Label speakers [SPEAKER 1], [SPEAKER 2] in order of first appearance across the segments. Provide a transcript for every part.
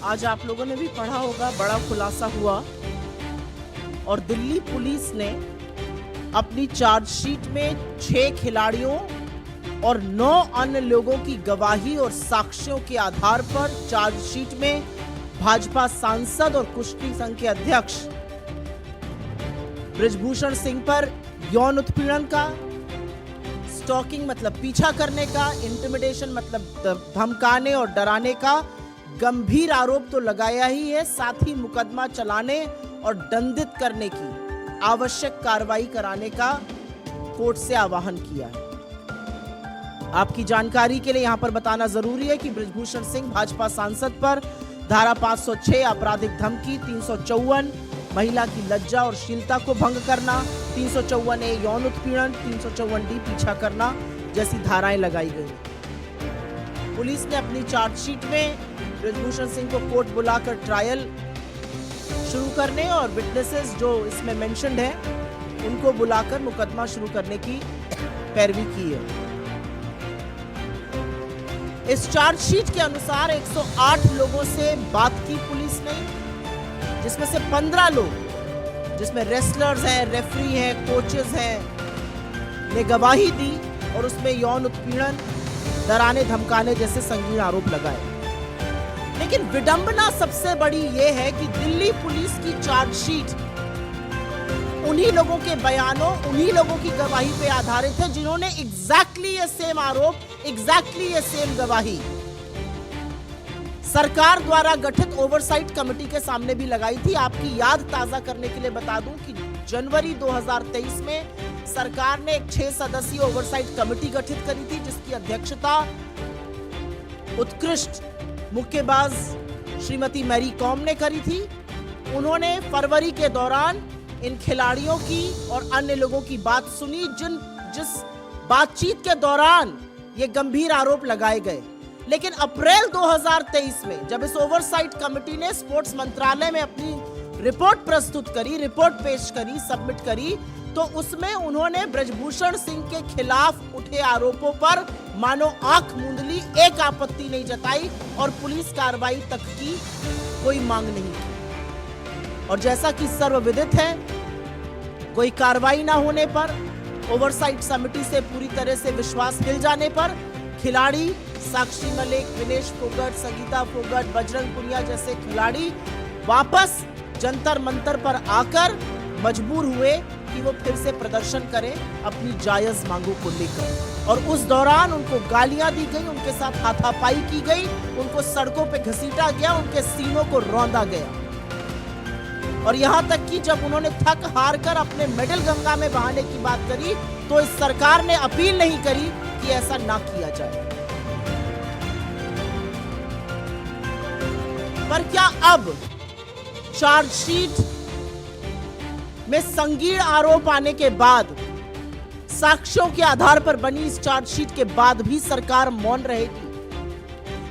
[SPEAKER 1] आज आप लोगों ने भी पढ़ा होगा, बड़ा खुलासा हुआ और दिल्ली पुलिस ने अपनी चार्जशीट में 6 खिलाड़ियों और 9 अन्य लोगों की गवाही और साक्ष्यों के आधार पर चार्जशीट में भाजपा सांसद और कुश्ती संघ के अध्यक्ष बृजभूषण सिंह पर यौन उत्पीड़न का, स्टॉकिंग मतलब पीछा करने का, इंटिमिडेशन मतलब धमकाने और डराने का गंभीर आरोप तो लगाया ही है, साथ ही मुकदमा चलाने और दंडित करने की आवश्यक कार्रवाई कराने का कोर्ट से आह्वान किया है। आपकी जानकारी के लिए यहां पर बताना जरूरी है कि बृजभूषण सिंह भाजपा सांसद पर धारा 506 आपराधिक धमकी, 354 महिला की लज्जा और शीलता को भंग करना, 354A यौन उत्पीड़न, 354D पीछा करना जैसी धाराएं लगाई गई। पुलिस ने अपनी चार्जशीट में बृजभूषण सिंह को कोर्ट बुलाकर ट्रायल शुरू करने और विटनेसेस जो इसमें मेंशन्ड है उनको बुलाकर मुकदमा शुरू करने की पैरवी की है। इस चार्जशीट के अनुसार 108 लोगों से बात की पुलिस ने, जिसमें से 15 लोग, जिसमें रेसलर्स हैं, रेफरी हैं, कोचेस हैं, ने गवाही दी और उसमें यौन उत्पीड़न, डराने धमकाने जैसे संगीन आरोप लगाए। लेकिन विडंबना सबसे बड़ी यह है कि दिल्ली पुलिस की चार्जशीट उन्हीं लोगों के बयानों, उन्हीं लोगों की गवाही पे आधारित है जिन्होंने एग्जैक्टली ये सेम आरोप, एग्जैक्टली ये सेम गवाही सरकार द्वारा गठित ओवरसाइट कमेटी के सामने भी लगाई थी। आपकी याद ताजा करने के लिए बता दूं कि जनवरी 2023 में सरकार ने एक 6 सदस्यीय ओवरसाइट कमेटी गठित करी थी, जिसकी अध्यक्षता उत्कृष्ट मुक्केबाज श्रीमती मैरी कॉम ने करी थी। उन्होंने फरवरी के दौरान इन खिलाड़ियों की और अन्य लोगों की बात सुनी, जिस बातचीत के दौरान ये गंभीर आरोप लगाए गए। लेकिन अप्रैल 2023 में जब इस ओवरसाइट कमेटी ने स्पोर्ट्स मंत्रालय में अपनी रिपोर्ट प्रस्तुत करी, रिपोर्ट पेश करी, सबमिट करी, तो उसमें उन्होंने बृजभूषण सिंह के खिलाफ उठे आरोपों पर मानो आंख मूंद ली, एक आपत्ति नहीं जताई और पुलिस कार्रवाई तक की कोई मांग नहीं की। और जैसा कि सर्वविदित है, कोई कार्रवाई ना होने पर, ओवरसाइट समिति से पूरी तरह से विश्वास हिल जाने पर खिलाड़ी साक्षी मलिक, विनेश फोगट, संगीता फोगट, बजरंग पुनिया जैसे खिलाड़ी वापस जंतर मंतर पर आकर मजबूर हुए कि वो फिर से प्रदर्शन करें अपनी जायज मांगों को लेकर। और उस दौरान उनको गालियां दी गई, उनके साथ हाथापाई की गई, उनको सड़कों पे घसीटा गया, उनके सीनों को रौंदा गया। और यहां तक कि जब उन्होंने थक हार कर अपने मेडल गंगा में बहाने की बात करी, तो इस सरकार ने अपील नहीं करी कि ऐसा ना किया जाए। पर क्या अब चार्जशीट में संगीन आरोप आने के बाद, साक्ष्यों के आधार पर बनी इस चार्जशीट के बाद भी सरकार मौन रहेगी?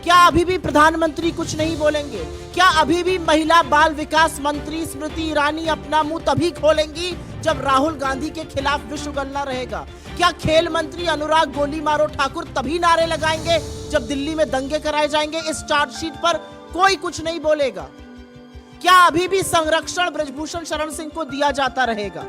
[SPEAKER 1] क्या अभी भी प्रधानमंत्री कुछ नहीं बोलेंगे? क्या अभी भी महिला बाल विकास मंत्री स्मृति ईरानी अपना मुंह तभी खोलेंगी जब राहुल गांधी के खिलाफ विश्व गणना रहेगा? क्या खेल मंत्री अनुराग गोली मारो ठाकुर तभी नारे लगाएंगे जब दिल्ली में दंगे कराए जाएंगे? इस चार्जशीट पर कोई कुछ नहीं बोलेगा। क्या अभी भी संरक्षण बृजभूषण शरण सिंह को दिया जाता रहेगा?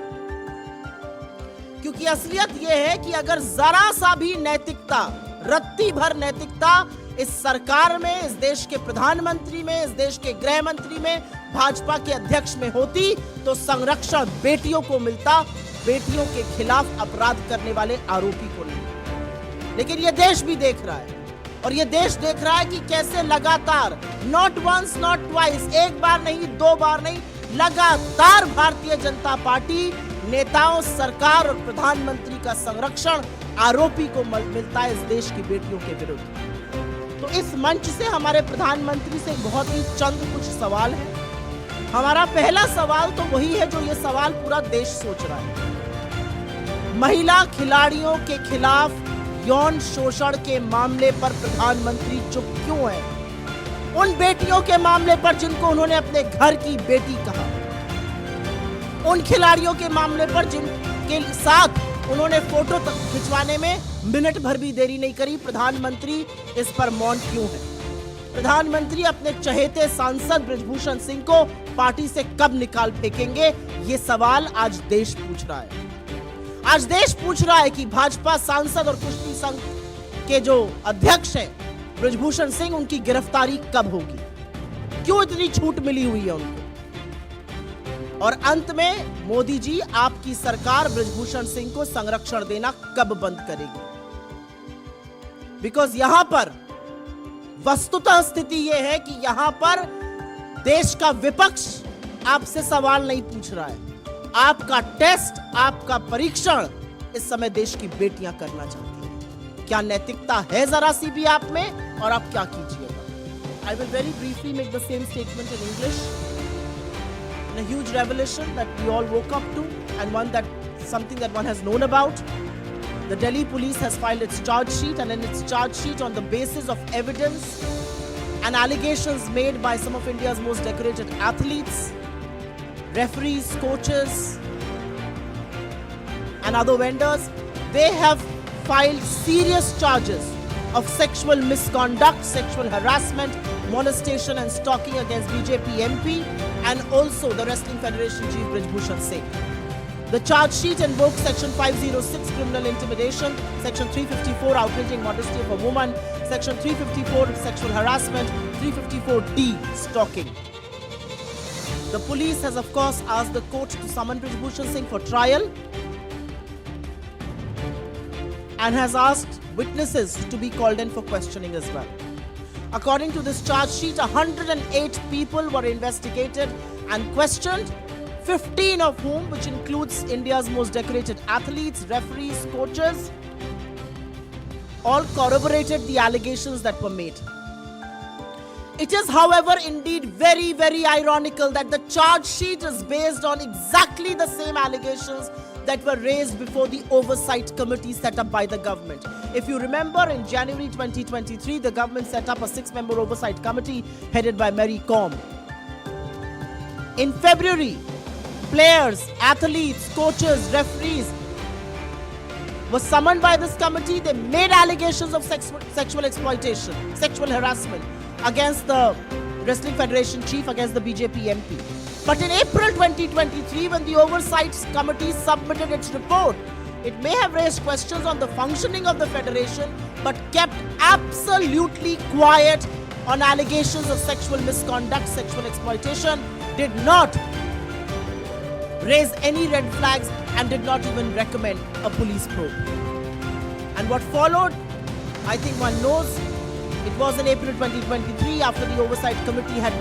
[SPEAKER 1] क्योंकि असलियत यह है कि अगर जरा सा भी नैतिकता, रत्ती भर नैतिकता इस सरकार में, इस देश के प्रधानमंत्री में, इस देश के गृह मंत्री में, भाजपा के अध्यक्ष में होती, तो संरक्षण बेटियों को मिलता, बेटियों के खिलाफ अपराध करने वाले आरोपी को नहीं। लेकिन यह देश भी देख रहा है, और ये देश देख रहा है कि कैसे लगातार, नॉट वंस नॉट ट्वाइस, एक बार नहीं, 2 बार नहीं, लगातार भारतीय जनता पार्टी नेताओं, सरकार और प्रधानमंत्री का संरक्षण आरोपी को मिलता है इस देश की बेटियों के विरुद्ध। तो इस मंच से हमारे प्रधानमंत्री से बहुत ही चंद कुछ सवाल है। हमारा पहला सवाल तो वही है जो ये सवाल पूरा देश सोच रहा है। महिला खिलाड़ियों के खिलाफ यौन शोषण के मामले पर प्रधानमंत्री चुप क्यों है? उन बेटियों के मामले पर जिनको उन्होंने अपने घर की बेटी कहा, उन खिलाड़ियों के मामले पर जिनके साथ उन्होंने फोटो तक खिंचवाने में मिनट भर भी देरी नहीं करी, प्रधानमंत्री इस पर मौन क्यों है? प्रधानमंत्री अपने चहेते सांसद ब्रजभूषण सिंह को पार्टी से कब निकाल फेंकेंगे, ये सवाल आज देश पूछ रहा है। आज देश पूछ रहा है कि भाजपा सांसद और कुश्ती संघ के जो अध्यक्ष हैं ब्रजभूषण सिंह, उनकी गिरफ्तारी कब होगी, क्यों इतनी छूट मिली हुई है उनको। और अंत में मोदी जी, आपकी सरकार ब्रजभूषण सिंह को संरक्षण देना कब बंद करेगी। बिकॉज यहां पर वस्तुतः स्थिति यह है कि यहां पर देश का विपक्ष आपसे सवाल नहीं पूछ रहा है। आपका टेस्ट, आपका परीक्षण इस समय देश की बेटियां करना चाहती हैं। क्या नैतिकता है जरा सी भी आप में, और आप क्या कीजिएगा। I will very briefly make the same statement in English. A huge revelation that we all woke up to, and something that one has known about. The Delhi police has filed its charge sheet, and in its charge sheet, on the basis of evidence and allegations made by some of India's most decorated athletes, referees, coaches, and other vendors, they have filed serious charges of sexual misconduct, sexual harassment, molestation and stalking against BJP MP and also the Wrestling Federation Chief Brajbhushan Singh. The charge sheet invokes Section 506 criminal intimidation, Section 354 outraging modesty of a woman, Section 354 sexual harassment, 354D stalking. The police has of course asked the court to summon Brajbhushan Singh for trial and has asked witnesses to be called in for questioning as well. According to this charge sheet, 108 people were investigated and questioned, 15 of whom, which includes India's most decorated athletes, referees, coaches, all corroborated the allegations that were made. It is, however, indeed very, very ironical that the charge sheet is based on exactly the same allegations that were raised before the oversight committee set up by the government. If you remember, in January 2023, the government set up a 6-member oversight committee headed by Mary Kom. In February, players, athletes, coaches, referees were summoned by this committee. They made allegations of sexual exploitation, sexual harassment against the Wrestling Federation chief, against the BJP MP. But in April 2023, when the Oversight Committee submitted its report, it may have raised questions on the functioning of the federation, but kept absolutely quiet on allegations of sexual misconduct, sexual exploitation, did not raise any red flags, and did not even recommend a police probe. And what followed, I think one knows. It was in April 2023, after the Oversight Committee had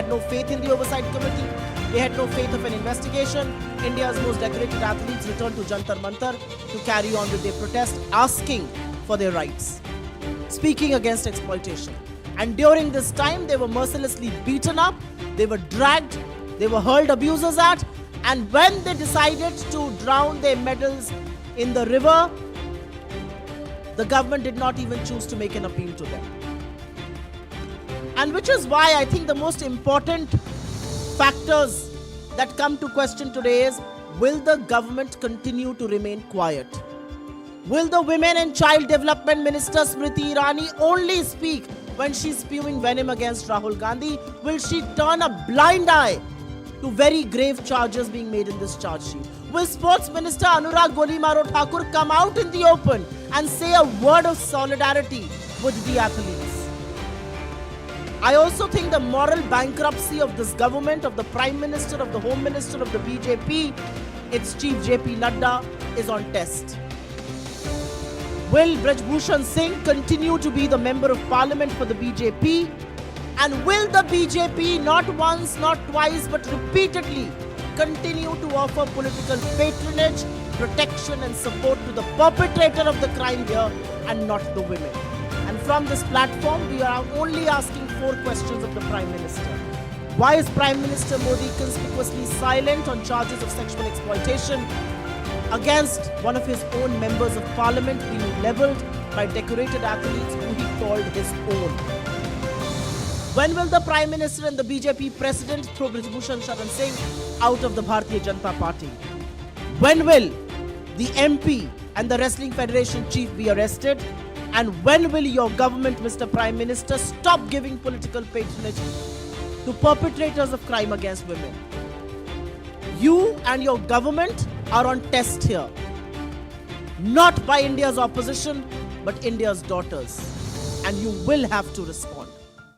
[SPEAKER 1] no faith in the Oversight Committee. They had no faith of an investigation. India's most decorated athletes returned to Jantar Mantar to carry on with their protest, asking for their rights, speaking against exploitation. And during this time, they were mercilessly beaten up, they were dragged, they were hurled abuses at, and when they decided to drown their medals in the river, the government did not even choose to make an appeal to them. And which is why I think the most important factors that come to question today is, will the government continue to remain quiet? Will the Women and Child Development Minister Smriti Irani only speak when she's spewing venom against Rahul Gandhi? Will she turn a blind eye to very grave charges being made in this charge sheet? Will Sports Minister Anurag Golimaro Thakur come out in the open and say a word of solidarity with the athletes? I also think the moral bankruptcy of this government, of the Prime Minister, of the Home Minister, of the BJP, its chief JP Nadda, is on test. Will Brajbhushan Singh continue to be the Member of Parliament for the BJP? And will the BJP not once, not twice, but repeatedly continue to offer political patronage, protection and support to the perpetrator of the crime here and not the women? And from this platform, we are only asking 4 questions of the Prime Minister. Why is Prime Minister Modi conspicuously silent on charges of sexual exploitation against one of his own members of parliament being levelled by decorated athletes who he called his own? When will the Prime Minister and the BJP President throw Brajbhushan Sharan Singh out of the Bharatiya Janata Party? When will the MP and the Wrestling Federation chief be arrested? And when will your government, Mr. Prime Minister, stop giving political patronage to perpetrators of crime against women? You and your government are on test here. Not by India's opposition, but India's daughters. And you will have to respond.